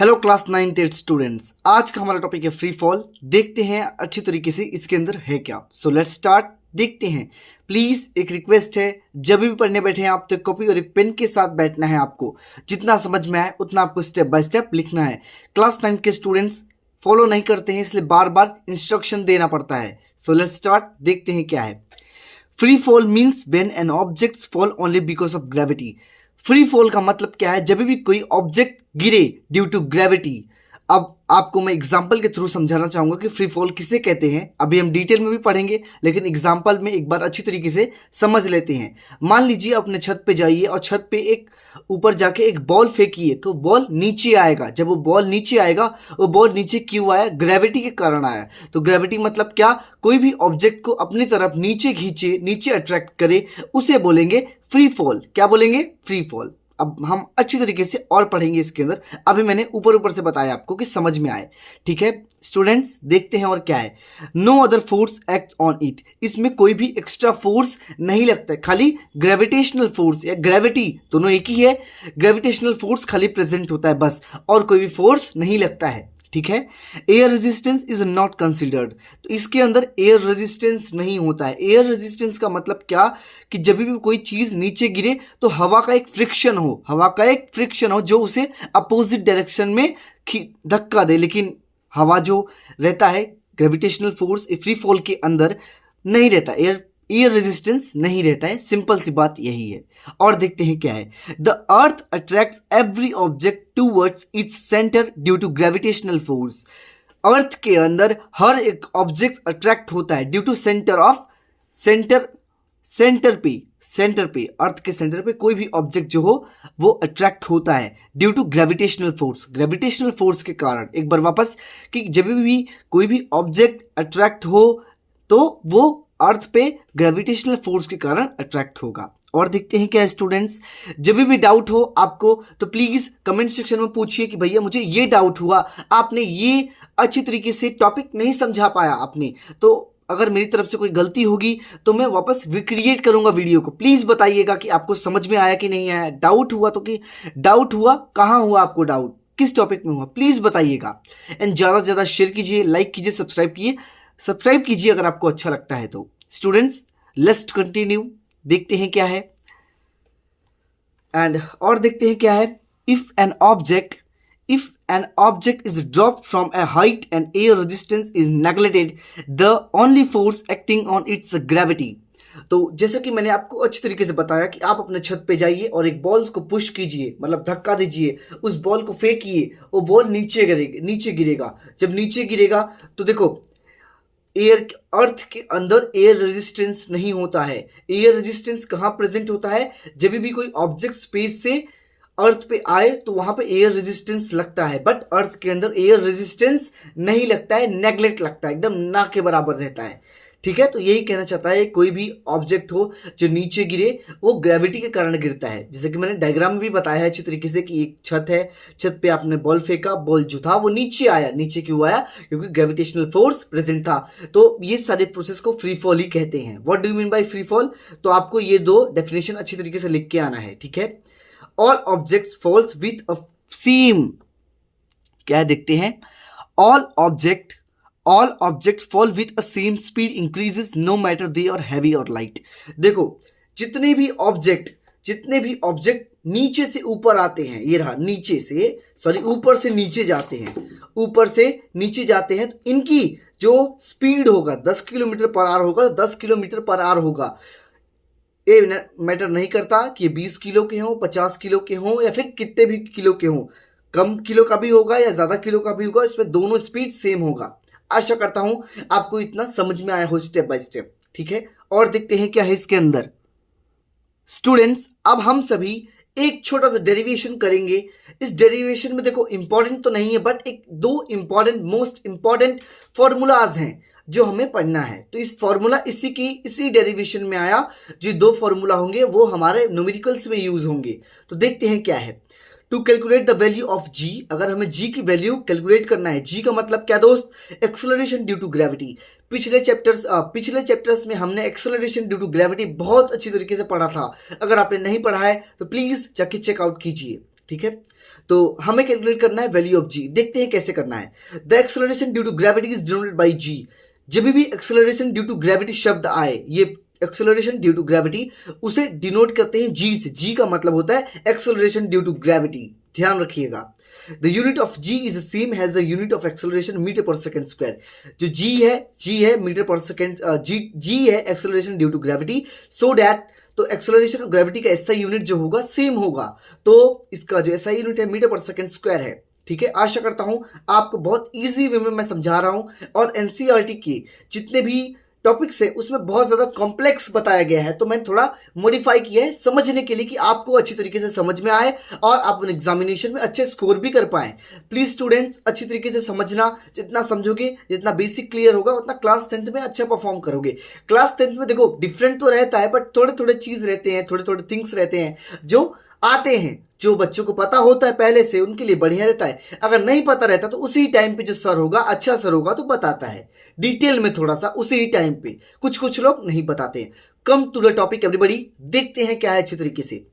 Hello class 9th students, आज का हमारा टॉपिक है फ्री फॉल। देखते हैं अच्छी तरीके से इसके अंदर है क्या। So let's start. देखते हैं। प्लीज एक रिक्वेस्ट है, जब भी पढ़ने बैठे हैं आप तो कॉपी और एक पेन के साथ बैठना है। आपको जितना समझ में आए उतना आपको स्टेप बाय स्टेप लिखना है। क्लास 9 के स्टूडेंट्स फॉलो नहीं करते हैं, इसलिए बार बार इंस्ट्रक्शन देना पड़ता है। So let's start. देखते हैं क्या है। Free fall means when an object fall only because of gravity. Free fall का मतलब क्या है? जब भी कोई ऑब्जेक्ट गिरे ड्यू टू ग्रेविटी। अब आपको मैं एग्जांपल के थ्रू समझाना चाहूंगा कि फ्री फॉल किसे कहते हैं। अभी हम डिटेल में भी पढ़ेंगे, लेकिन एग्जांपल में एक बार अच्छी तरीके से समझ लेते हैं। मान लीजिए अपने छत पे जाइए और छत पे एक ऊपर जाके एक बॉल फेंकिए तो बॉल नीचे आएगा। जब वो बॉल नीचे आएगा, वो बॉल नीचे क्यों आया? ग्रेविटी के कारण आया। तो ग्रेविटी मतलब क्या? कोई भी ऑब्जेक्ट को अपनी तरफ नीचे खींचे, नीचे अट्रैक्ट करे, उसे बोलेंगे फ्री फॉल। क्या बोलेंगे? Free fall. अब हम अच्छी तरीके से और पढ़ेंगे इसके अंदर। अभी मैंने ऊपर ऊपर से बताया आपको कि समझ में आए। ठीक है स्टूडेंट्स, देखते हैं और क्या है। No other force act on it. इसमें कोई भी एक्स्ट्रा फोर्स नहीं लगता है, खाली ग्रेविटेशनल फोर्स या ग्रेविटी दोनों एक ही है। ग्रेविटेशनल फोर्स खाली प्रेजेंट होता है बस, और कोई भी फोर्स नहीं लगता है। ठीक है। Air resistance is not considered. तो इसके अंदर एयर रेजिस्टेंस नहीं होता है। एयर रेजिस्टेंस का मतलब क्या कि जब भी कोई चीज नीचे गिरे तो हवा का एक फ्रिक्शन हो, हवा का एक फ्रिक्शन हो जो उसे अपोजिट डायरेक्शन में धक्का दे। लेकिन हवा जो रहता है, ग्रेविटेशनल फोर्स फ्री फॉल के अंदर नहीं रहता। एयर रेजिस्टेंस नहीं रहता है। सिंपल सी बात यही है। और देखते हैं क्या है। The earth attracts every object towards its centre due to gravitational force. Earth के अंदर हर एक ऑब्जेक्ट अट्रैक्ट होता है ड्यू टू सेंटर पे अर्थ के सेंटर पे कोई भी ऑब्जेक्ट जो हो वो अट्रैक्ट होता है due to gravitational force. Gravitational force के कारण, एक बार वापस, कि जब भी कोई भी ऑब्जेक्ट अट्रैक्ट हो तो वो अर्थ पे ग्रेविटेशनल फोर्स के कारण अट्रैक्ट होगा। और देखते हैं क्या स्टूडेंट्स। जब भी डाउट हो आपको तो प्लीज कमेंट सेक्शन में पूछिए कि भैया मुझे ये डाउट हुआ, आपने ये अच्छी तरीके से टॉपिक नहीं समझा पाया आपने, तो अगर मेरी तरफ से कोई गलती होगी तो मैं वापस रिक्रिएट करूंगा वीडियो को। प्लीज बताइएगा कि आपको समझ में आया कि नहीं आया। डाउट हुआ तो कि डाउट हुआ, कहाँ हुआ आपको डाउट, किस टॉपिक में हुआ, प्लीज बताइएगा। एंड ज्यादा से ज्यादा शेयर कीजिए, लाइक कीजिए, सब्सक्राइब कीजिए अगर आपको अच्छा लगता है तो। Students let's continue. देखते हैं क्या है। एंड और देखते हैं क्या है। If an object is dropped from A height and air resistance is neglected, the only force acting on it's gravity. तो जैसे कि मैंने आपको अच्छी तरीके से बताया कि आप अपने छत पे जाइए और एक बॉल को पुश कीजिए, मतलब धक्का दीजिए, उस बॉल को फेंकिए, वो बॉल नीचे गिरेगा। जब नीचे गिरेगा तो देखो अर्थ के अंदर एयर रेजिस्टेंस नहीं होता है। एयर रेजिस्टेंस कहाँ प्रेजेंट होता है? जब भी कोई ऑब्जेक्ट स्पेस से अर्थ पे आए तो वहां पे एयर रेजिस्टेंस लगता है, बट अर्थ के अंदर एयर रेजिस्टेंस नहीं लगता है, नेग्लेक्ट लगता है, एकदम ना के बराबर रहता है। ठीक है, तो यही कहना चाहता है कोई भी ऑब्जेक्ट हो जो नीचे गिरे वो ग्रेविटी के कारण गिरता है। जैसे कि मैंने डायग्राम में भी बताया है अच्छी तरीके से कि एक छत है, छत पे आपने बॉल फेंका, बॉल जो था वो नीचे आया। नीचे क्यों आया? क्योंकि ग्रेविटेशनल फोर्स प्रेजेंट था। तो ये सारे प्रोसेस को फ्री फॉल ही कहते हैं। What do you mean by free fall? तो आपको ये दो डेफिनेशन अच्छी तरीके से लिख के आना है। ठीक है। All objects falls with a same, क्या देखते हैं, all object fall with a same speed increases no matter they are heavy और लाइट। देखो जितने भी ऑब्जेक्ट नीचे से ऊपर आते हैं, ये रहा ऊपर से नीचे जाते हैं, तो इनकी जो स्पीड होगा 10 किलोमीटर पर आवर होगा, 10 किलोमीटर पर आवर होगा। ये मैटर नहीं करता कि 20 किलो के हों, 50 किलो के हों, या फिर कितने भी किलो के हों, कम किलो का भी होगा या ज्यादा किलो का भी होगा, इसमें दोनों स्पीड सेम होगा। आशा करता हूं आपको इतना समझ में आया हो स्टेप बाय स्टेप। ठीक है। और देखते हैं क्या है इसके अंदर। स्टूडेंट्स अब हम सभी एक छोटा सा डेरिवेशन करेंगे। इस डेरिवेशन में देखो इंपॉर्टेंट तो नहीं है, बट एक दो मोस्ट इंपॉर्टेंट फॉर्मूलाज हैं जो हमें पढ़ना है। तो इस फॉर्मूला इसी डेरिवेशन में आया। जो दो फॉर्मूला होंगे वो हमारे न्यूमेरिकल्स में यूज होंगे। तो देखते हैं क्या है। To calculate the value of g, अगर हमें जी की वैल्यू कैलकुलेट करना है। जी का मतलब क्या दोस्त? Acceleration due to gravity. पिछले चैप्टर्स में हमने एक्सेलरेशन ड्यू टू ग्रेविटी बहुत अच्छी तरीके से पढ़ा था। अगर आपने नहीं पढ़ा है तो प्लीज जाके चेकआउट कीजिए। ठीक है। तो हमें कैलकुलेट करना है वैल्यू ऑफ जी। देखते हैं कैसे करना है। The acceleration due to gravity is denoted by g. जब भी एक्सेलरेशन ड्यू टू ग्रेविटी शब्द आए, ये एक्सेलरेशन ड्यू टू ग्रेविटी, उसे डिनोट करते हैं जी से। जी का मतलब होता है एक्सेलरेशन ड्यू टू ग्रेविटी, ध्यान रखिएगा। The unit of g is same has the unit of acceleration metre per second square. जो जी है मीटर पर सेकंड, जी है acceleration due to gravity, so that तो एक्सेलरेशन ऑफ ग्रेविटी का SI unit जो होगा same होगा, तो इसका जो एसआई यूनिट है मीटर पर सेकंड स्क्वायर है। ठीक है, आशा करता हूं आपको बहुत इजी वे में मैं समझा रहा हूं, और एनसीईआरटी के जितने भी टॉपिक्स है उसमें बहुत ज्यादा कॉम्प्लेक्स बताया गया है, तो मैंने थोड़ा मॉडिफाई किया है समझने के लिए कि आपको अच्छी तरीके से समझ में आए और आप एग्जामिनेशन में अच्छे स्कोर भी कर पाए। प्लीज स्टूडेंट्स अच्छी तरीके से समझना, जितना समझोगे, जितना बेसिक क्लियर होगा, उतना क्लास 10th में अच्छा परफॉर्म करोगे। क्लास 10th में देखो डिफरेंट तो रहता है, बट थोड़े थोड़े चीज रहते हैं, थोड़े थोड़े थिंग्स रहते हैं जो आते हैं, जो बच्चों को पता होता है पहले से उनके लिए बढ़िया रहता है। अगर नहीं पता रहता तो उसी टाइम पे जो सर होगा, अच्छा सर होगा तो बताता है डिटेल में थोड़ा सा उसी टाइम पे। कुछ लोग नहीं बताते हैं। Come to the topic everybody, देखते हैं क्या है अच्छे तरीके से।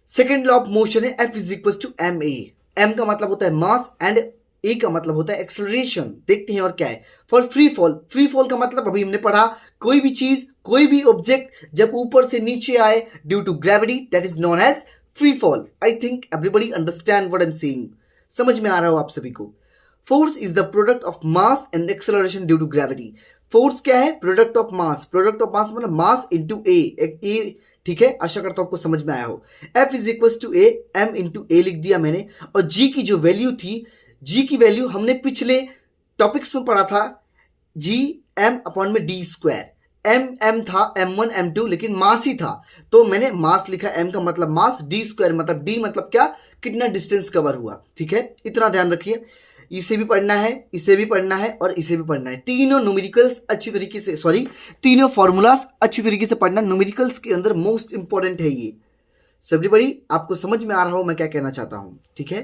सेकेंड लॉ ऑफ मोशन है F is equal to m a. M का मतलब होता है मास एंड ए का मतलब होता है एक्सेलरेशन। देखते हैं और क्या है। For free fall, free fall का मतलब अभी हमने पढ़ा, कोई भी चीज, कोई भी ऑब्जेक्ट जब ऊपर से नीचे आए due to gravity, that is known as free fall. I think everybody understand what I am saying, समझ में आ रहा हो आप सभी को। Force is the product of mass and acceleration due to gravity. Force क्या है? Product of mass. Product of mass मतलब मास इंटू ए, ठीक है, आशा करता हूं आपको समझ में आया हो। F is equal to a, m into a लिख दिया मैंने, और जी की जो वैल्यू थी, जी की वैल्यू हमने पिछले टॉपिक्स में पढ़ा था, जी एम अपॉन में डी स्क्वायर। एम था M1 M2, लेकिन मास ही था तो मैंने मास लिखा। एम का मतलब मास, डी स्क्वायर मतलब डी मतलब क्या, कितना डिस्टेंस कवर हुआ। ठीक है, इतना ध्यान रखिए। इसे भी पढ़ना है, इसे भी पढ़ना है और इसे भी पढ़ना है। तीनों न्यूमेरिकल्स अच्छी तरीके से, तीनों फॉर्मूलाज अच्छी तरीके से पढ़ना। न्यूमेरिकल्स के अंदर मोस्ट इंपॉर्टेंट है ये। सो एवरीबॉडी, आपको समझ में आ रहा हो मैं क्या कहना चाहता हूं? ठीक है,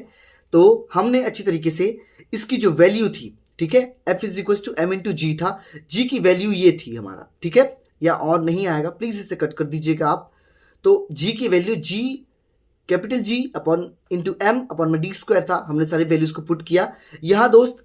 तो हमने अच्छी तरीके से इसकी जो वैल्यू थी, ठीक है, F is equal to M into G था। जी की वैल्यू ये थी हमारा, ठीक है, या और नहीं आएगा प्लीज इसे कट कर दीजिएगा आप। तो जी की value G capital G upon into M upon में डी स्क्वायर था। हमने सारी वैल्यूज को पुट किया। यहाँ दोस्त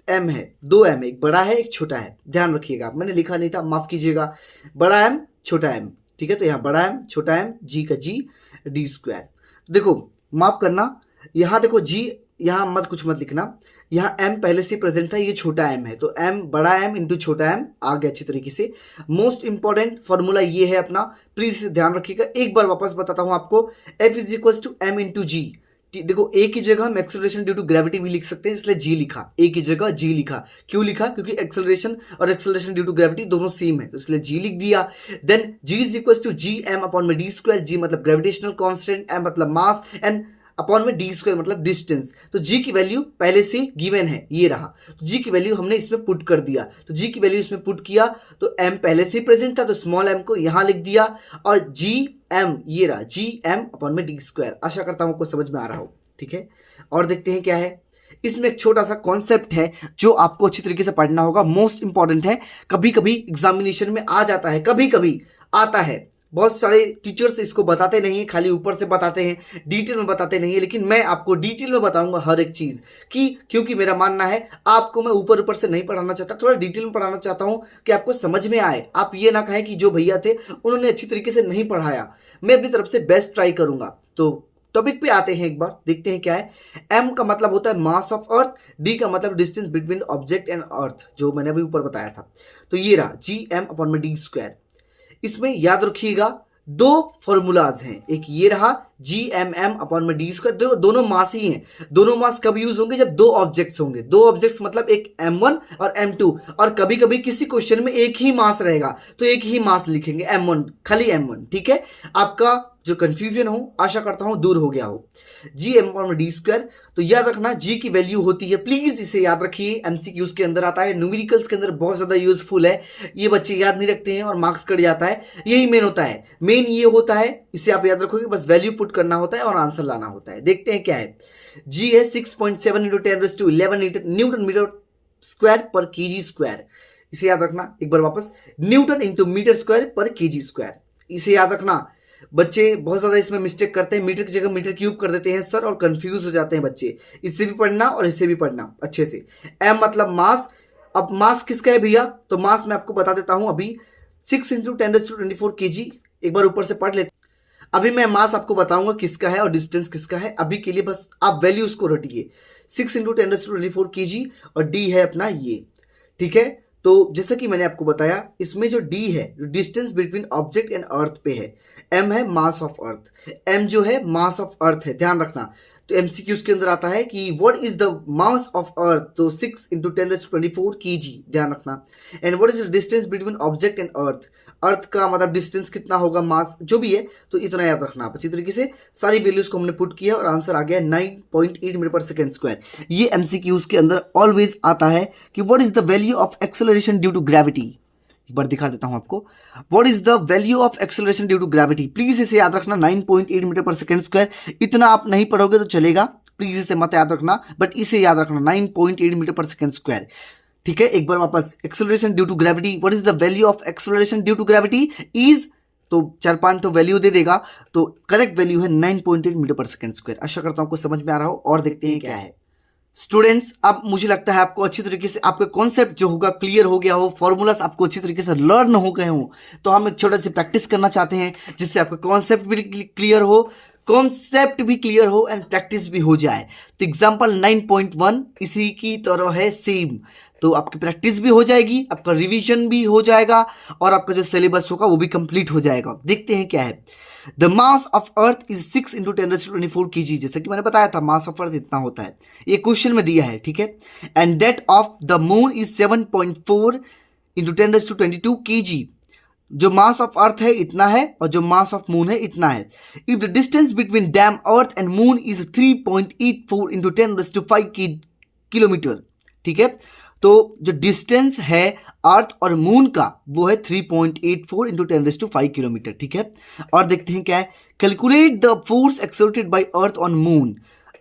एम है, दो एम है, एक बड़ा है एक छोटा है, ध्यान रखिएगा। मैंने लिखा नहीं था, माफ कीजिएगा। बड़ा एम छोटा एम, ठीक है, तो यहाँ बड़ा एम छोटा एम, जी का जी, डी स्क्वायर। देखो माफ करना, यहाँ देखो जी, यहाँ कुछ मत लिखना, यहाँ m पहले से प्रेजेंट था, ये छोटा m है, तो m बड़ा m इंटू छोटा m आ गया अच्छी तरीके से। मोस्ट इंपॉर्टेंट फॉर्मूला ये है अपना, प्लीज इसे ध्यान रखिएगा। एक बार वापस बताता हूं आपको, F is equal to M into g. देखो ए की जगह हम एक्सेलरेशन ड्यू टू ग्रेविटी भी लिख सकते हैं, इसलिए जी लिखा, ए की जगह जी लिखा। क्यों लिखा? क्योंकि एक्सेलरेशन और एक्सेलरेशन ड्यू टू ग्रेविटी दोनों सेम है, तो इसलिए जी लिख दिया। Then G is equal to G M upon में डी स्क्वायर। जी मतलब ग्रेविटेशनल कांस्टेंट, एम मतलब मास, एंड अपॉन में डी स्क्वायर मतलब डिस्टेंस। तो जी की वैल्यू पहले से गिवन है, ये रहा, तो जी की वैल्यू हमने इसमें पुट कर दिया। तो जी की वैल्यू इसमें पुट किया तो एम पहले से प्रेजेंट था, तो स्मॉल एम को यहां लिख दिया, और जी एम ये रहा, जी एम अपॉन में डी स्क्वायर। आशा करता हूं आपको समझ में आ रहा हो, ठीक है। और देखते हैं क्या है इसमें। एक छोटा सा कॉन्सेप्ट है जो आपको अच्छी तरीके से पढ़ना होगा, मोस्ट इंपॉर्टेंट है। कभी कभी एग्जामिनेशन में आ जाता है, कभी कभी आता है। बहुत सारे टीचर्स इसको बताते नहीं है, खाली ऊपर से बताते हैं, डिटेल में बताते नहीं है, लेकिन मैं आपको डिटेल में बताऊंगा हर एक चीज की, क्योंकि मेरा मानना है आपको मैं ऊपर ऊपर से नहीं पढ़ाना चाहता, थोड़ा डिटेल में पढ़ाना चाहता हूं कि आपको समझ में आए। आप ये ना कहें कि जो भैया थे उन्होंने अच्छी तरीके से नहीं पढ़ाया। मैं अपनी तरफ से बेस्ट ट्राई करूंगा। तो टॉपिक पे आते हैं, एक बार देखते हैं क्या है। एम का मतलब होता है मास ऑफ अर्थ, डी का मतलब डिस्टेंस बिटवीन ऑब्जेक्ट एंड अर्थ, जो मैंने अभी ऊपर बताया था। तो ये रहा जी एम अपॉन में डी स्क्वायर। इसमें याद रखिएगा दो फॉर्मूलाज हैं, एक ये रहा जी एम एम अपॉन में डी स्क्वायर, दोनों मास ही हैं। दोनों मास कब यूज होंगे? जब दो ऑब्जेक्ट्स होंगे। दो ऑब्जेक्ट्स मतलब एक m1 और m2, और कभी कभी किसी क्वेश्चन में एक ही मास रहेगा तो एक ही मास लिखेंगे, m1, खाली m1, ठीक है। आपका जो कंफ्यूजन हो आशा करता हूं दूर हो गया हो। जी एम अपॉन में डी स्क्वायर, तो याद रखना जी की वैल्यू होती है, प्लीज इसे याद रखिए, एमसीक्यूज के अंदर आता है, न्यूमेरिकल्स के अंदर बहुत ज्यादा यूजफुल है। ये बच्चे याद नहीं रखते हैं और मार्क्स कट जाता है, यही मेन होता है। मेन ये होता है, इसे आप याद रखोगे, बस वैल्यू पुट करना होता है और आंसर लाना होता है। देखते हैं क्या है। जी है 6.7 इंटू 10⁻11 न्यूटन मीटर स्क्वायर पर केजी स्क्वायर। इसे याद रखना एक बार वापस, न्यूटन इंटू मीटर स्क्वायर पर केजी स्क्वायर। इसे याद रखना बच्चे बहुत ज़्यादा इसमें मिस्टेक करते हैं, मीटर की जगह मीटर क्यूब कर देते हैं सर, और कंफ्यूज हो जाते हैं बच्चे। इससे भी पढ़ना और इससे भी पढ़ना अच्छे से। एम मतलब मास। अब मास किसका है भैया, तो मास मैं आपको बता देता हूं अभी, 6 × 10⁻24 kg। एक बार ऊपर से पढ़ लेते। अभी मैं मास आपको बताऊंगा किसका है और डिस्टेंस किसका है। अभी के लिए बस आप वैल्यूज को रटिए, 6 × 10⁻24 kg और डी है अपना ये, ठीक है। तो जैसा कि मैंने आपको बताया, इसमें जो डी है, डिस्टेंस बिटवीन ऑब्जेक्ट एंड अर्थ पे है। एम है मास ऑफ अर्थ, एम जो है मास ऑफ अर्थ है, ध्यान रखना। तो एमसीक्यूज के अंदर आता है कि what is the mass of earth, तो 6 × 10⁻24 kg, ध्यान रखना। And what is the distance between object and earth, earth का मतलब डिस्टेंस कितना होगा, मास जो भी है, तो इतना याद रखना आप अच्छी तरीके से। सारी वैल्यूज को हमने पुट किया और आंसर आ गया 9.8 मीटर/सेकंड स्क्वायर। ये एमसीक्यूज के अंदर ऑलवेज आता है कि what is the value of acceleration due to gravity. एक बार दिखा देता हूं आपको, what is the value of acceleration due to gravity. Please इसे याद रखना, 9.8 मीटर/सेकंड स्क्वायर। इतना आप नहीं पढ़ोगे तो चलेगा, प्लीज इसे मत याद रखना, बट इसे याद रखना 9.8 मीटर/सेकंड स्क्वायर, ठीक है। एक बार वापस, acceleration due to gravity, what is the value of acceleration due to gravity is, तो 4-5 तो वैल्यू दे देगा, तो करेक्ट वैल्यू है 9.8 मीटर/सेकंड स्क्वायर। आशा करता हूं आपको समझ में आ रहा हो, और देखते हैं क्या है। स्टूडेंट्स, अब मुझे लगता है आपको अच्छी तरीके से आपका कॉन्सेप्ट जो होगा क्लियर हो गया हो, फॉर्मूलाज आपको अच्छी तरीके से लर्न हो गए हो। तो हम एक छोटा सी प्रैक्टिस करना चाहते हैं जिससे आपका कॉन्सेप्ट भी क्लियर हो, कॉन्सेप्ट भी क्लियर हो एंड प्रैक्टिस भी हो जाए। तो एग्जांपल 9.1 इसी की तरह है सेम, तो आपकी प्रैक्टिस भी हो जाएगी, आपका रिवीजन भी हो जाएगा और आपका जो सिलेबस होगा वो भी कंप्लीट हो जाएगा। देखते हैं क्या है। The mass of earth is 6 × 10⁻24 kg, जैसे कि मैंने बताया था मास ऑफ अर्थ इतना होता है, ये क्वेश्चन में दिया है, ठीक है। And that of the moon is 7.4 × 10⁻22 kg, जो मास ऑफ अर्थ है इतना है और जो मास ऑफ मून है इतना है। If the distance between dam earth and moon is 3.84 × 10⁻5 kilometre, ठीक है। तो जो डिस्टेंस है अर्थ और मून का वो है 3.84 × 10⁻5 किलोमीटर, ठीक है। और देखते हैं क्या है, calculate the force exerted by earth on moon.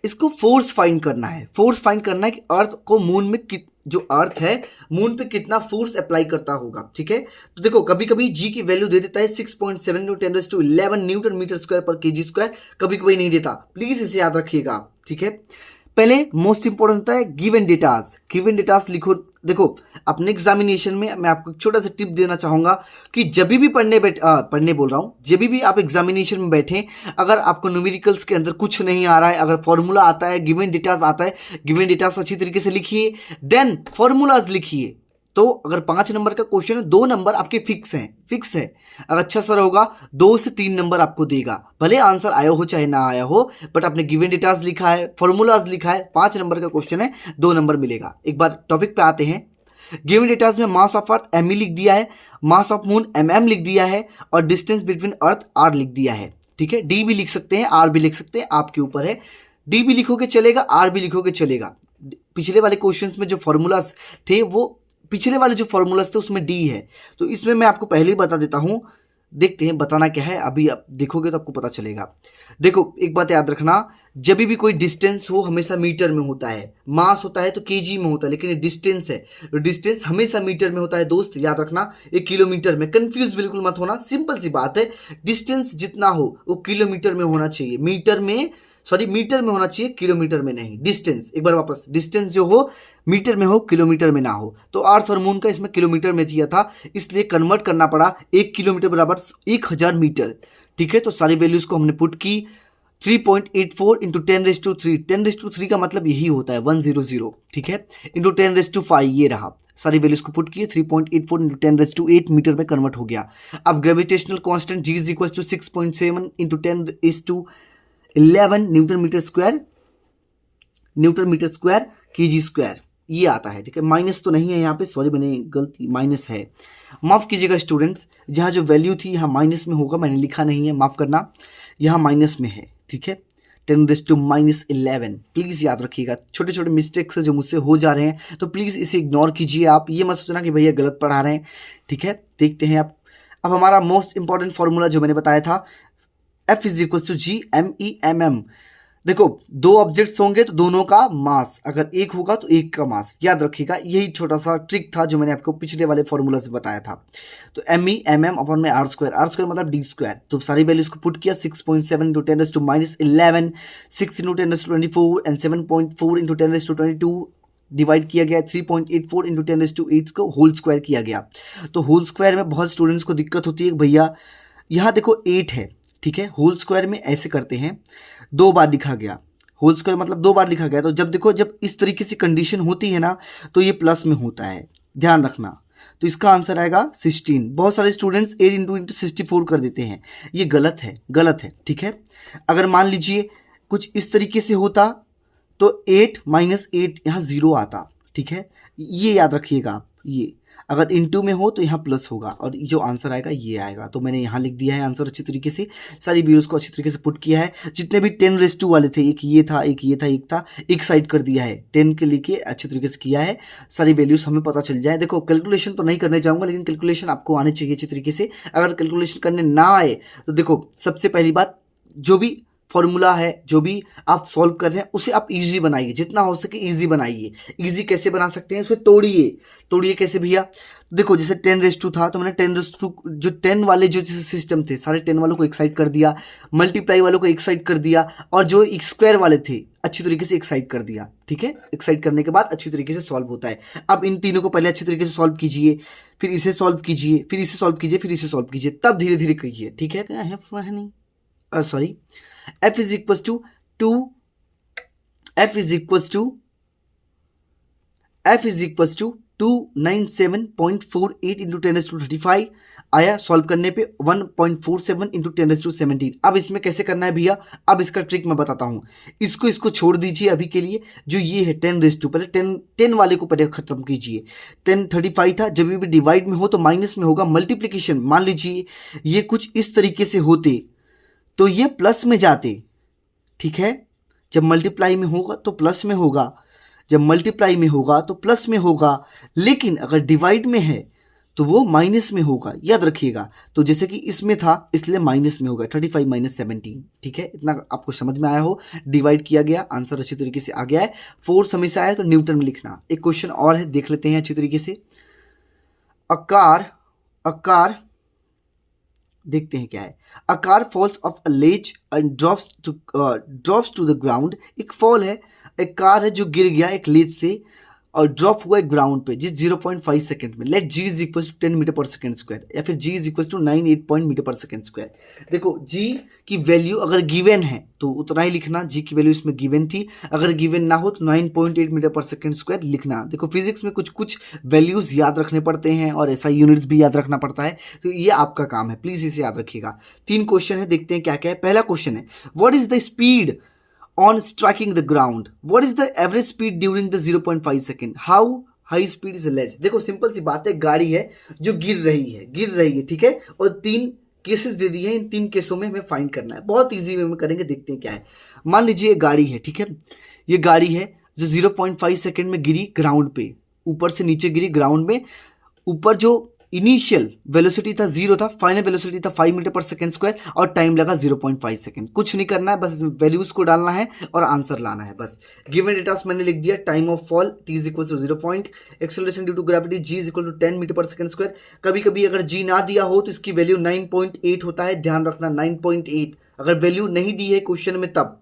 इसको फोर्स फाइंड करना है, फोर्स फाइंड करना है कि अर्थ को मून में जो अर्थ है मून पे कितना फोर्स अप्लाई करता होगा, ठीक है। तो देखो कभी कभी जी की वैल्यू दे देता है 6.7 × 10⁻11 न्यूटन मीटर स्क्वायर पर kg स्क्वायर, कभी कभी नहीं देता, प्लीज इसे याद रखिएगा, ठीक है। पहले मोस्ट इंपॉर्टेंट होता है गिवन डेटास। गिवन डेटास लिखो। देखो अपने एग्जामिनेशन में मैं आपको एक छोटा सा टिप देना चाहूंगा कि जब भी पढ़ने बोल रहा हूँ, जब भी आप एग्जामिनेशन में बैठे, अगर आपको न्यूमेरिकल्स के अंदर कुछ नहीं आ रहा है, अगर फॉर्मूला आता है, गिवन डेटास आता है, गिवन डेटास अच्छी तरीके से लिखिए, देन फॉर्मूलाज लिखिए। तो अगर 5 नंबर का क्वेश्चन है, 2 नंबर आपके फिक्स है। अगर अच्छा सर होगा 2 से 3 नंबर आपको देगा, भले आंसर आया हो चाहे ना आया हो, बट आपने गिवन डेटास लिखा है, फॉर्मूलाज लिखा है, 5 नंबर का क्वेश्चन है, 2 नंबर मिलेगा। एक बार टॉपिक पे आते हैं। गिवन डेटास में मास ऑफ अर्थ एम लिख दिया है, मास ऑफ मून mm लिख दिया है और डिस्टेंस बिटवीन अर्थ r लिख दिया है, ठीक है। डी भी लिख सकते हैं, आर भी लिख सकते हैं, आपके ऊपर है। डी भी लिखोगे चलेगा, आर भी लिखोगे चलेगा। पिछले वाले क्वेश्चंस में जो फॉर्मूलाज थे, वो पिछले वाले जो फॉर्मूलाज थे उसमें डी है, तो इसमें मैं आपको पहले ही बता देता हूं। देखते हैं बताना क्या है, अभी आप देखोगे तो आपको पता चलेगा। देखो एक बात याद रखना, जब भी कोई डिस्टेंस हो हमेशा मीटर में होता है, मास होता है तो केजी में होता है, लेकिन ये डिस्टेंस है, डिस्टेंस हमेशा मीटर में होता है दोस्त, याद रखना। ये किलोमीटर में, कंफ्यूज बिल्कुल मत होना, सिंपल सी बात है। डिस्टेंस जितना हो वो किलोमीटर में होना चाहिए, मीटर में होना चाहिए, किलोमीटर में नहीं। डिस्टेंस, एक बार वापस, डिस्टेंस जो हो मीटर में हो, किलोमीटर में ना हो। तो अर्थ और मून का इसमें किलोमीटर में दिया था, इसलिए कन्वर्ट करना पड़ा, 1 किलोमीटर बराबर 1000 मीटर, ठीक है। तो सारी वैल्यूज को हमने पुट की, 3.84 × 10⁻3, 10⁻3 का मतलब यही होता है 100, ठीक है, इंटू 10⁻5 ये रहा। सारी वैल्यूज को पुट किए, 3.84 × 10⁻8 मीटर में कन्वर्ट हो गया। अब gravitational constant G = 6.7 × 10⁻11 newton metre square kg square, ये आता है, ठीक है। माइनस तो नहीं है यहाँ पे, सॉरी मैंने गलती, माइनस है, माफ़ कीजिएगा स्टूडेंट्स। जहाँ जो वैल्यू थी यहाँ माइनस में होगा, मैंने लिखा नहीं है, माफ़ करना, यहाँ माइनस में है, ठीक है। 10⁻11, प्लीज़ याद रखिएगा। छोटे छोटे मिस्टेक्स जो मुझसे हो जा रहे हैं तो प्लीज़ इसे इग्नोर कीजिए, आप ये मत सोचना कि भैया गलत पढ़ा रहे हैं, ठीक है। देखते हैं आप। अब हमारा मोस्ट इंपॉर्टेंट फॉर्मूला जो मैंने बताया था, F = G m e m m, देखो दो ऑब्जेक्ट्स होंगे तो दोनों का मास, अगर एक होगा तो एक का मास, याद रखिएगा। यही छोटा सा ट्रिक था जो मैंने आपको पिछले वाले फॉर्मूला से बताया था। तो M E M M upon में आर स्क्वायर मतलब डी स्क्वायर। तो सारी वैल्यूज को पुट किया, 6.7 into 10⁻11, 6 into 10⁻24 and 7.4 into 10⁻22 divide किया गया, 3.84 इंटू 10⁻8 को होल स्क्वायर किया गया। तो होल स्क्वायर में बहुत स्टूडेंट्स को दिक्कत होती है भैया यहाँ देखो 8 है, ठीक है। होल स्क्वायर में ऐसे करते हैं, 2 बार लिखा गया, होल स्क्वायर मतलब 2 बार लिखा गया। तो जब देखो जब इस तरीके से कंडीशन होती है ना तो ये प्लस में होता है, ध्यान रखना। तो इसका आंसर आएगा 16। बहुत सारे स्टूडेंट्स 8 इंटू 64 कर देते हैं, ये गलत है, गलत है, ठीक है। अगर मान लीजिए कुछ इस तरीके से होता तो 8 माइनस 8 यहाँ 0 आता, ठीक है। ये याद रखिएगा आप, ये अगर इनटू में हो तो यहाँ प्लस होगा और जो आंसर आएगा ये आएगा। तो मैंने यहाँ लिख दिया है आंसर अच्छी तरीके से, सारी वीडियोस को अच्छी तरीके से पुट किया है। जितने भी 10⁻2 वाले थे, एक ये था, एक ये था, एक था, एक साइड कर दिया है। 10 के लिए अच्छी तरीके से किया है, सारी वैल्यूज हमें पता चल जाए। देखो कैलकुलेशन तो नहीं करने जाऊँगा, लेकिन कैलकुलेशन आपको आने चाहिए अच्छी तरीके से। अगर कैलकुलेशन करने ना आए तो देखो सबसे पहली बात, जो भी फॉर्मूला है, जो भी आप सॉल्व कर रहे हैं उसे आप इजी बनाइए, जितना हो सके इजी बनाइए। इजी कैसे बना सकते हैं, उसे तोड़िए कैसे भैया। देखो जैसे 10⁻2 था तो मैंने 10⁻2 जो 10 वाले जो सिस्टम थे सारे 10 वालों को एक साइड कर दिया, मल्टीप्लाई वालों को एक साइड कर दिया, और जो स्क्वायर वाले थे अच्छी तरीके से एक साइड कर दिया, ठीक है। एक साइड करने के बाद अच्छी तरीके से सॉल्व होता है। अब इन तीनों को पहले अच्छी तरीके से सॉल्व कीजिए, फिर इसे सॉल्व कीजिए, फिर इसे सॉल्व कीजिए, फिर इसे सॉल्व कीजिए, तब धीरे धीरे कीजिए, ठीक है। नहीं sorry, f is equals to 2 f is equals to 297.48 into 10⁻35 आया। सॉल्व करने पे 1.47 इंटू 10⁻17। अब इसमें कैसे करना है भैया, अब इसका ट्रिक मैं बताता हूँ। इसको छोड़ दीजिए अभी के लिए। जो ये है 10⁻2, पहले 10 वाले को पहले खत्म कीजिए। 1035 था, जब भी डिवाइड में हो तो माइनस में होगा। मल्टीप्लीकेशन मान लीजिए ये कुछ इस तरीके से होते तो ये प्लस में जाते, ठीक है। जब मल्टीप्लाई में होगा तो प्लस में होगा, जब मल्टीप्लाई में होगा तो प्लस में होगा, लेकिन अगर डिवाइड में है तो वो माइनस में होगा, याद रखिएगा। तो जैसे कि इसमें था इसलिए माइनस में होगा, 35 माइनस 17, ठीक है। इतना आपको समझ में आया हो, डिवाइड किया गया, आंसर अच्छी तरीके से आ गया है। फोर्स हमेशा आया तो न्यूटन में लिखना। एक क्वेश्चन और है, देख लेते हैं अच्छी तरीके से। अकार देखते हैं क्या है। A car falls off a ledge and drops to the ground. एक फॉल है, एक कार है जो गिर गया एक लेज से और ड्रॉप हुआ एक ग्राउंड पे जिस 0.5 सेकंड में। Let g is equal to 10 metre per second square, या फिर g is equal to 98 metre per second square. देखो g की वैल्यू अगर गिवन है तो उतना ही लिखना, g की वैल्यू इसमें गिवन थी। अगर गिवन ना हो तो 9.8 मीटर पर सेकंड स्क्वायर लिखना। देखो फिजिक्स में कुछ कुछ वैल्यूज याद रखने पड़ते हैं और ऐसा यूनिट्स भी याद रखना पड़ता है, तो ये आपका काम है, प्लीज इसे याद रखिएगा। 3 क्वेश्चन है, देखते हैं क्या क्या है। पहला क्वेश्चन है, what is the speed on striking the ground? What is the average speed during the 0.5 second? How high speed is a ledge? देखो सिंपल सी बात है, गाड़ी है जो गिर रही है, ठीक है। और 3 केसेस दे दिए हैं, इन 3 केसों में हमें फाइंड करना है। बहुत इजी वे में करेंगे, देखते हैं क्या है। मान लीजिए गाड़ी है, ठीक है। ये गाड़ी है जो 0.5 सेकेंड में गिरी ग्राउंड पे, ऊपर से नीचे गिरी ग्राउंड में। ऊपर जो इनिशियल वेलोसिटी था 0 था, फाइनल वेलोसिटी था 5 मीटर पर सेकंड स्क्वायर, और टाइम लगा 0.5 सेकंड। कुछ नहीं करना है, बस वैल्यूज को डालना है और आंसर लाना है बस। गिवन डेटा मैंने लिख दिया। Time of fall t is equal to 0 point, acceleration due to gravity g is equal to 10 metre per second square. कभी कभी अगर g ना दिया हो तो इसकी वैल्यू 9.8 होता है, ध्यान रखना 9.8। अगर वैल्यू नहीं दी है क्वेश्चन में तब।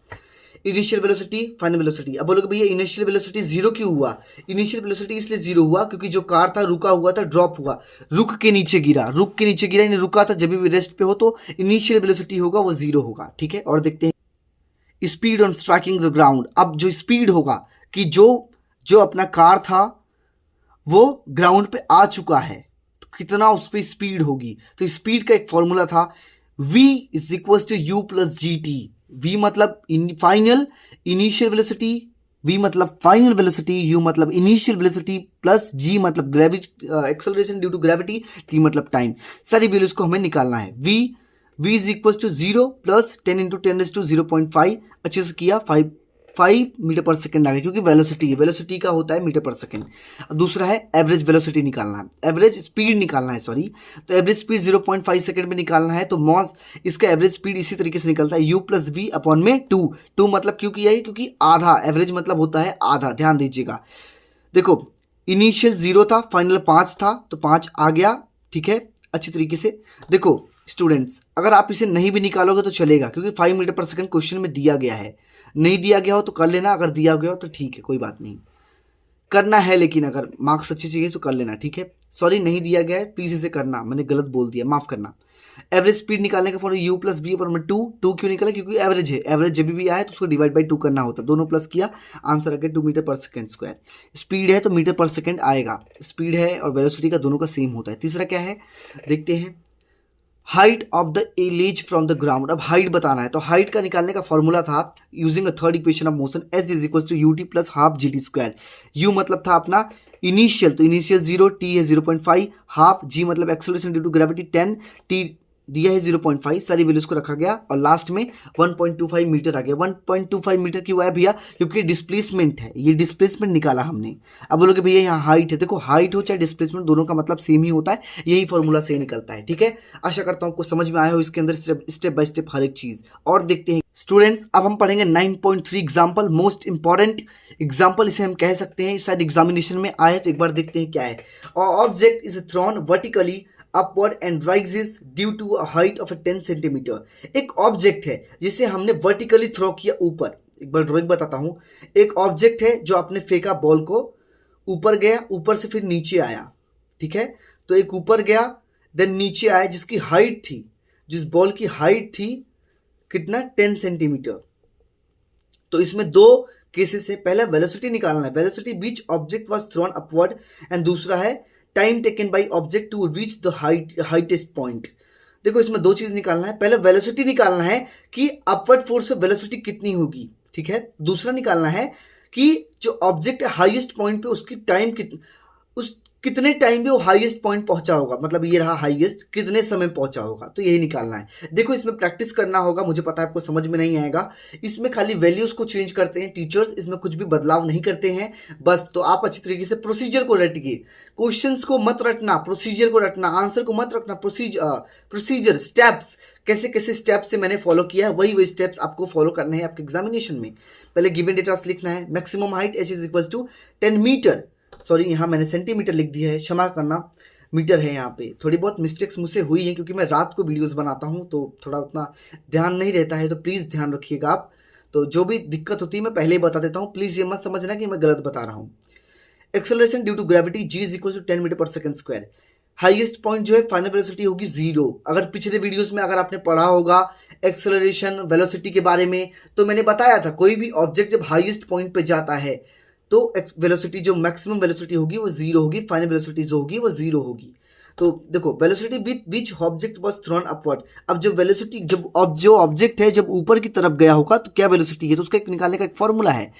Initial velocity, final velocity. अब बोलोगे भैया इनिशियल वेलोसिटी 0 क्यों हुआ? इनिशियल वेलोसिटी इसलिए 0 हुआ क्योंकि जो कार था रुका हुआ था, ड्रॉप हुआ, रुक के नीचे गिरा यानी रुका था। जब भी रेस्ट पे हो तो इनिशियल वेलोसिटी होगा वो 0 होगा, ठीक है। और देखते हैं speed on striking the ground. अब जो स्पीड होगा कि जो अपना कार था वो ग्राउंड पे आ चुका है तो कितना उस पर स्पीड होगी। तो स्पीड का एक फॉर्मूला था, v is equal to u plus g t. v मतलब फाइनल इनिशियल वेलोसिटी, v मतलब फाइनल वेलोसिटी, u मतलब इनिशियल वेलोसिटी, प्लस g मतलब gravity acceleration due to gravity, t मतलब टाइम। सारी वैल्यूज को हमें निकालना है। v is equal to 0 plus 10 into 10 to 0.5। अच्छे से किया, 5 5 मीटर पर सेकंड आ गया, क्योंकि वेलोसिटी है, वेलोसिटी का होता है मीटर पर सेकंड। अब दूसरा है एवरेज वेलोसिटी निकालना है, एवरेज स्पीड निकालना है, सॉरी। तो एवरेज स्पीड 0.5 सेकंड में निकालना है। तो मॉस इसका एवरेज स्पीड इसी तरीके से निकलता है, u प्लस वी अपॉन में 2 मतलब क्यों किया है, क्योंकि आधा, एवरेज मतलब होता है आधा, ध्यान दीजिएगा। देखो इनिशियल 0 था, फाइनल 5 था, तो 5 आ गया, ठीक है, अच्छी तरीके से। देखो स्टूडेंट्स, अगर आप इसे नहीं भी निकालोगे तो चलेगा, क्योंकि 5 मीटर पर सेकंड क्वेश्चन में दिया गया है। नहीं दिया गया हो तो कर लेना, अगर दिया गया हो तो ठीक है, कोई बात नहीं, करना है, लेकिन अगर मार्क्स अच्छे चाहिए तो कर लेना, ठीक है। सॉरी नहीं दिया गया है, प्लीज इसे करना, मैंने गलत बोल दिया, माफ करना। एवरेज स्पीड निकालने का फॉर्मूला u प्लस वी पर 2 क्यों निकला, क्योंकि एवरेज है, एवरेज जब भी आए तो उसको डिवाइड बाई 2 करना होता है, दोनों प्लस किया, आंसर आ गया 2 metre per second square. Speed है तो मीटर पर सेकंड आएगा, स्पीड है और वेलोसिटी का दोनों का सेम होता है। तीसरा क्या है देखते हैं, height of the ledge from the ground. अब हाइट बताना है, तो हाइट का निकालने का फॉर्मूला था using a third equation of motion, s is equal to ut plus half g t square. u मतलब था अपना इनिशियल, तो इनिशियल 0, t है 0.5, हाफ g मतलब acceleration due to gravity 10, t दिया है 0.5, सारी वैल्यूज को रखा गया और लास्ट में 1.25 मीटर आ गया। 1.25 मीटर क्यों आया भैया, क्योंकि डिस्प्लेसमेंट है, ये डिस्प्लेसमेंट निकाला हमने। अब बोलोगे भैया यहाँ हाइट है, देखो हाइट हो चाहे डिस्प्लेसमेंट दोनों का मतलब सेम ही होता है, यही फॉर्मूला से निकलता है, ठीक है। आशा करता हूँ आपको समझ में आया हो इसके अंदर स्टेप बाय स्टेप हर एक चीज। और देखते हैं स्टूडेंट्स, अब हम पढ़ेंगे 9.3 एग्जाम्पल, मोस्ट इंपॉर्टेंट एग्जाम्पल इसे हम कह सकते हैं, शायद एग्जामिनेशन में आए, तो एक बार देखते हैं क्या है। Object is thrown vertically upward and rises due to a height of 10 centimetre. एक ऑब्जेक्ट है जिसे हमने वर्टिकली थ्रो किया ऊपर, एक बार ड्राइंग बताता हूं। एक ऑब्जेक्ट है जो आपने फेंका बॉल को, ऊपर गया, ऊपर से फिर नीचे आया, ठीक है। तो एक ऊपर गया देन नीचे आया, जिसकी हाइट थी, जिस बॉल की हाइट थी कितना, 10 सेंटीमीटर। तो इसमें दो केसेस है, पहला वेलोसिटी निकालना है, velocity which object was thrown upward, and दूसरा है time taken by object to reach the highest point. देखो इसमें दो चीज निकालना है, पहले वेलोसिटी निकालना है कि अपवर्ड फोर्स से वेलोसिटी कितनी होगी, ठीक है। दूसरा निकालना है कि जो ऑब्जेक्ट हाईएस्ट पॉइंट पे उसकी टाइम उस कितने टाइम पे वो हाईएस्ट पॉइंट पहुंचा होगा, मतलब ये रहा हाईएस्ट, कितने समय पहुंचा होगा, तो यही निकालना है। देखो इसमें प्रैक्टिस करना होगा, मुझे पता है आपको समझ में नहीं आएगा, इसमें खाली वैल्यूज को चेंज करते हैं टीचर्स, इसमें कुछ भी बदलाव नहीं करते हैं बस। तो आप अच्छी तरीके से प्रोसीजर को रटिए, क्वेश्चंस को मत रटना, प्रोसीजर को रटना, आंसर को मत रखना, प्रोसीजर स्टेप्स, कैसे कैसे स्टेप्स से मैंने फॉलो किया है, वही स्टेप्स आपको फॉलो करने हैं आपके एग्जामिनेशन में। पहले गिवन डेटा लिखना है, maximum height h is equal to 10 metre, sorry यहाँ मैंने सेंटीमीटर लिख दिया है, क्षमा करना, मीटर है यहाँ पे। थोड़ी बहुत मिस्टेक्स मुझसे हुई हैं क्योंकि मैं रात को वीडियोस बनाता हूँ तो थोड़ा उतना ध्यान नहीं रहता है, तो प्लीज़ ध्यान रखिएगा आप। तो जो भी दिक्कत होती है मैं पहले ही बता देता हूँ, प्लीज़ ये मत समझना कि मैं गलत बता रहा हूँ। Acceleration due to gravity g is equal to 10 metre per second square. Highest point जो है फाइनल वेलोसिटी होगी 0। अगर पिछले वीडियोस में अगर आपने पढ़ा होगा एक्सेलरेशन वेलोसिटी के बारे में, तो मैंने बताया था कोई भी ऑब्जेक्ट जब हाईएस्ट पॉइंट पे जाता है तो वेलोसिटी जो मैक्सिमम वेलोसिटी होगी वो 0 होगी, फाइनल वेलोसिटी जो होगी वो 0 होगी। तो देखो velocity which object was thrown upward, अब जो वेलोसिटी जब जो ऑब्जेक्ट है जब ऊपर की तरफ गया होगा तो क्या वेलोसिटी है, तो उसका एक निकालने का एक फॉर्मूला है,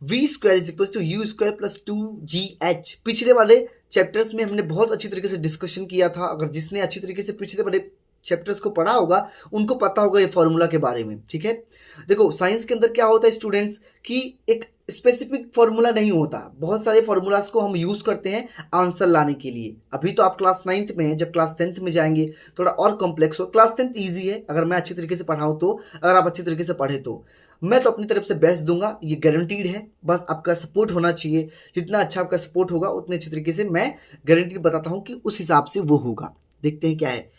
v square is equal to u square plus 2gh। पिछले वाले चैप्टर्स में हमने बहुत अच्छी तरीके से डिस्कशन किया था, अगर जिसने अच्छी तरीके से पिछले वाले चैप्टर्स को पढ़ा होगा उनको पता होगा ये फॉर्मूला के बारे में, ठीक है। देखो साइंस के अंदर क्या होता है स्टूडेंट्स कि एक स्पेसिफिक फॉर्मूला नहीं होता, बहुत सारे फॉर्मूलाज को हम यूज करते हैं आंसर लाने के लिए। अभी तो आप क्लास 9th में हैं, जब क्लास 10th में जाएंगे थोड़ा और कॉम्प्लेक्स हो। क्लास 10th ईजी है अगर मैं अच्छी तरीके से पढ़ाऊँ तो, अगर आप अच्छी तरीके से पढ़े तो मैं तो अपनी तरफ से बेस्ट दूंगा, ये गारंटीड है। बस आपका सपोर्ट होना चाहिए, जितना अच्छा आपका सपोर्ट होगा उतने अच्छे तरीके से मैं गारंटीड बताता हूँ कि उस हिसाब से वो होगा। देखते हैं क्या है।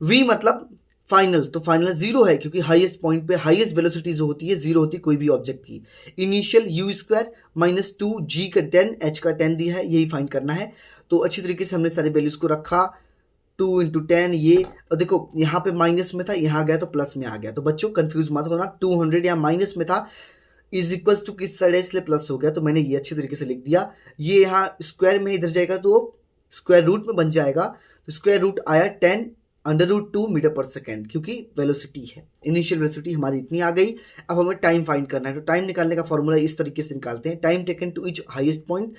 v मतलब फाइनल, तो फाइनल 0 है क्योंकि हाईएस्ट पॉइंट पे हाईएस्ट वेलोसिटी जो होती है 0 होती है कोई भी ऑब्जेक्ट की। Initial u square minus 2g का 10, h का 10 दिया है, यही फाइंड करना है। तो अच्छी तरीके से हमने सारे वैल्यूज को रखा, 2 इंटू 10 ये, और देखो यहाँ पे माइनस में था, यहाँ गया तो प्लस में आ गया। तो बच्चों कंफ्यूज मत होना, 200 यहाँ माइनस में था, इज इक्वल्स टू किस साइड है इसलिए प्लस हो गया, तो मैंने ये अच्छी तरीके से लिख दिया। ये यहाँ स्क्वायर में इधर जाएगा तो स्क्वायर रूट में बन जाएगा, तो स्क्वायर रूट आया 10 अंडर रूट 2 मीटर पर सेकेंड, क्योंकि वेलोसिटी है, इनिशियल वेलोसिटी हमारी इतनी आ गई। अब हमें टाइम फाइंड करना है, तो टाइम निकालने का फॉर्मूला इस तरीके से निकालते हैं, time taken to each highest point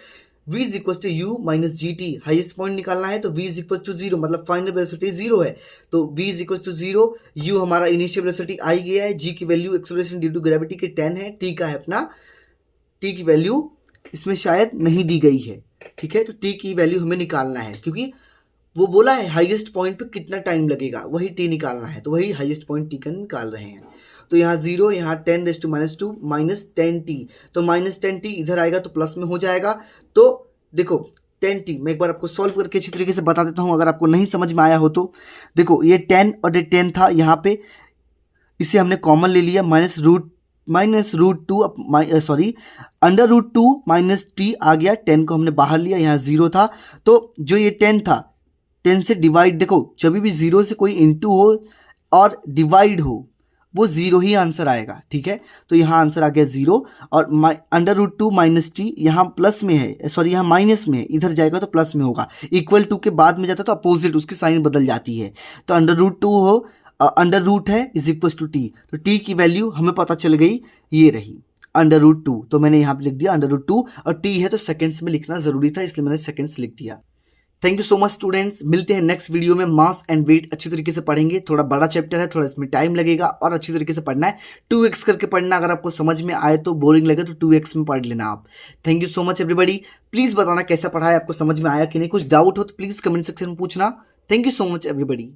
v is equal to u minus g t, highest point निकालना है तो v is equal to zero, मतलब फाइनल वेलोसिटी जीरो है, तो v is equal to zero, u हमारा इनिशियल वेलोसिटी आई गया है, g की value acceleration due to gravity के 10 है, t का है अपना, t की वैल्यू इसमें शायद नहीं दी गई है, ठीक है, तो t की वैल्यू हमें निकालना है, क्योंकि वो बोला है हाईएस्ट पॉइंट पे कितना टाइम लगेगा, वही t निकालना है, तो वही हाईएस्ट पॉइंट t का निकाल रहे हैं। तो यहाँ 0, यहाँ 10⁻² माइनस 10t, तो माइनस 10t इधर आएगा तो प्लस में हो जाएगा। तो देखो 10t मैं एक बार आपको सॉल्व करके अच्छी तरीके से बता देता हूँ, अगर आपको नहीं समझ में आया हो तो। देखो ये 10 और ये 10 था यहाँ पे, इसे हमने कॉमन ले लिया, √2 माइनस t आ गया, 10 को हमने बाहर लिया, यहाँ 0 था, तो जो ये 10 था 10 से डिवाइड, देखो जब भी 0 से कोई इंटू हो और डिवाइड हो वो 0 ही आंसर आएगा, ठीक है, तो यहाँ आंसर आ गया 0, और √2 माइनस टी यहाँ प्लस में है, सॉरी यहाँ माइनस में है, इधर जाएगा तो प्लस में होगा, इक्वल टू के बाद में जाता तो अपोजिट उसकी साइन बदल जाती है, तो √2 हो अंडर रूट है इज इक्वल टू टी, तो टी की वैल्यू हमें पता चल गई, ये रही √2, तो मैंने यहाँ पे लिख दिया √2, और टी है तो सेकेंड्स में लिखना जरूरी था, इसलिए मैंने सेकेंड्स लिख दिया। Thank you so much students, मिलते हैं नेक्स्ट वीडियो में। मास एंड वेट अच्छी तरीके से पढ़ेंगे, थोड़ा बड़ा चैप्टर है, थोड़ा इसमें टाइम लगेगा और अच्छी तरीके से पढ़ना है, 2x करके पढ़ना, अगर आपको समझ में आए तो, बोरिंग लगे तो 2x में पढ़ लेना आप। Thank you so much everybody, please बताना कैसा पढ़ा है, आपको समझ में आया कि नहीं, कुछ डाउट हो तो प्लीज़ कमेंट सेक्शन में पूछना। Thank you so much everybody.